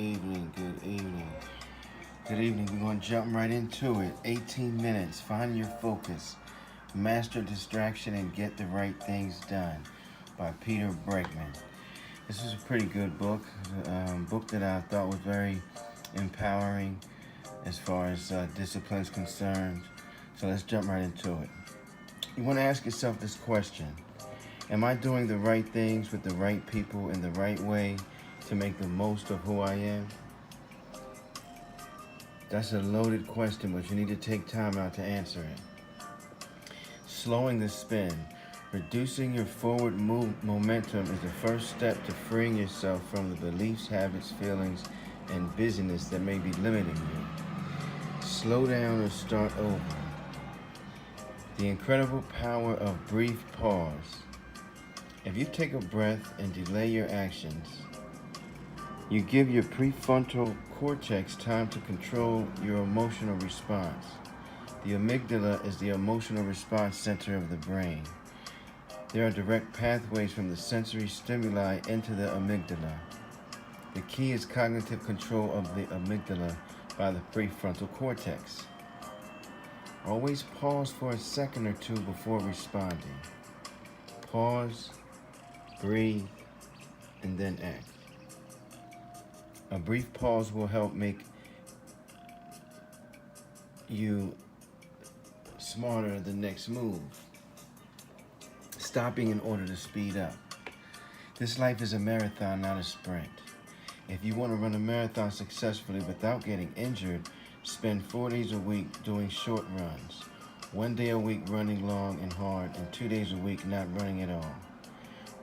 evening, good evening. Good evening. We're going to jump right into it. 18 minutes. Find your focus. Master distraction and get the right things done by Peter Bregman. This is a pretty good book. Book that I thought was very empowering as far as discipline is concerned. So let's jump right into it. You want to ask yourself this question. Am I doing the right things with the right people in the right way to make the most of who I am? That's a loaded question, but you need to take time out to answer it. Slowing the spin. Reducing your forward momentum is the first step to freeing yourself from the beliefs, habits, feelings, and busyness that may be limiting you. Slow down or start over. The incredible power of brief pause. If you take a breath and delay your actions, you give your prefrontal cortex time to control your emotional response. The amygdala is the emotional response center of the brain. There are direct pathways from the sensory stimuli into the amygdala. The key is cognitive control of the amygdala by the prefrontal cortex. Always pause for a second or two before responding. Pause, breathe, and then act. A brief pause will help make you smarter the next move. Stopping in order to speed up. This life is a marathon, not a sprint. If you want to run a marathon successfully without getting injured, spend 4 days a week doing short runs. 1 day a week running long and hard, and 2 days a week not running at all.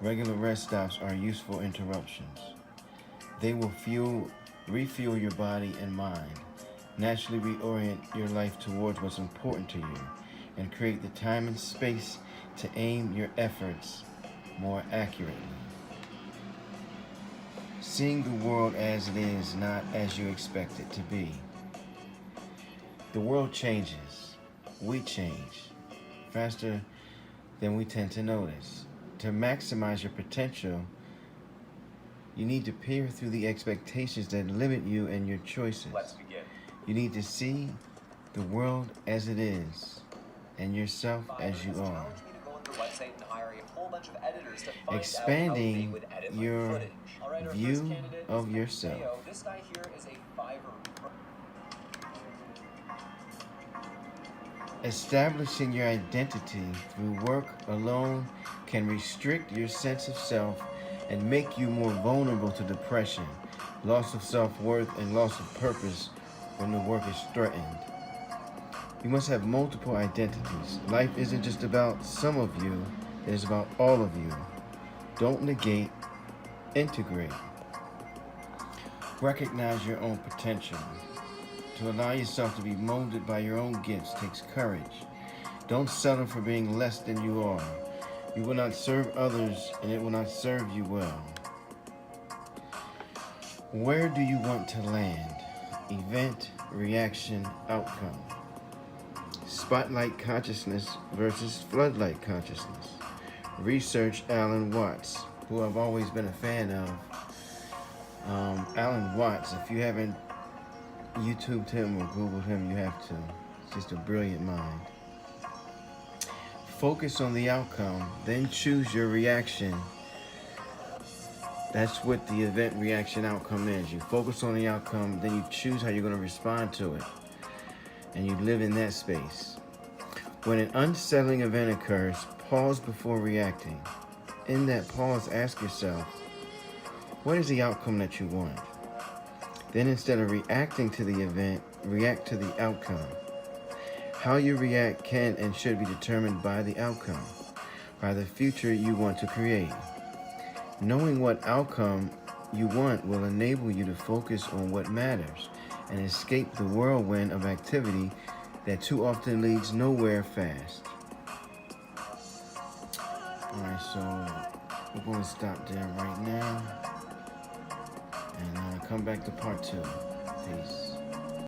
Regular rest stops are useful interruptions. They will refuel your body and mind, naturally reorient your life towards what's important to you, and create the time and space to aim your efforts more accurately. Seeing the world as it is, not as you expect it to be. The world changes. We change faster than we tend to notice. To maximize your potential, you need to peer through the expectations that limit you and your choices. Let's begin. You need to see the world as it is and yourself as you are. Expanding your view of yourself. This guy here is a Fiverr. Establishing your identity through work alone can restrict your sense of self and make you more vulnerable to depression, loss of self-worth, and loss of purpose when the work is threatened. You must have multiple identities. Life isn't just about some of you, it is about all of you. Don't negate, integrate. Recognize your own potential. To allow yourself to be molded by your own gifts takes courage. Don't settle for being less than you are. You will not serve others, and it will not serve you well. Where do you want to land? Event, reaction, outcome. Spotlight consciousness versus floodlight consciousness. Research Alan Watts, who I've always been a fan of. Alan Watts, if you haven't YouTubed him or Googled him, you have to. It's just a brilliant mind. Focus on the outcome, then choose your reaction. That's what the event, reaction, outcome is. You focus on the outcome, then you choose how you're going to respond to it. And you live in that space. When an unsettling event occurs, pause before reacting. In that pause, ask yourself, what is the outcome that you want? Then instead of reacting to the event, react to the outcome. How you react can and should be determined by the outcome, by the future you want to create. Knowing what outcome you want will enable you to focus on what matters and escape the whirlwind of activity that too often leads nowhere fast. Alright, so we're going to stop there right now and come back to part 2. Peace.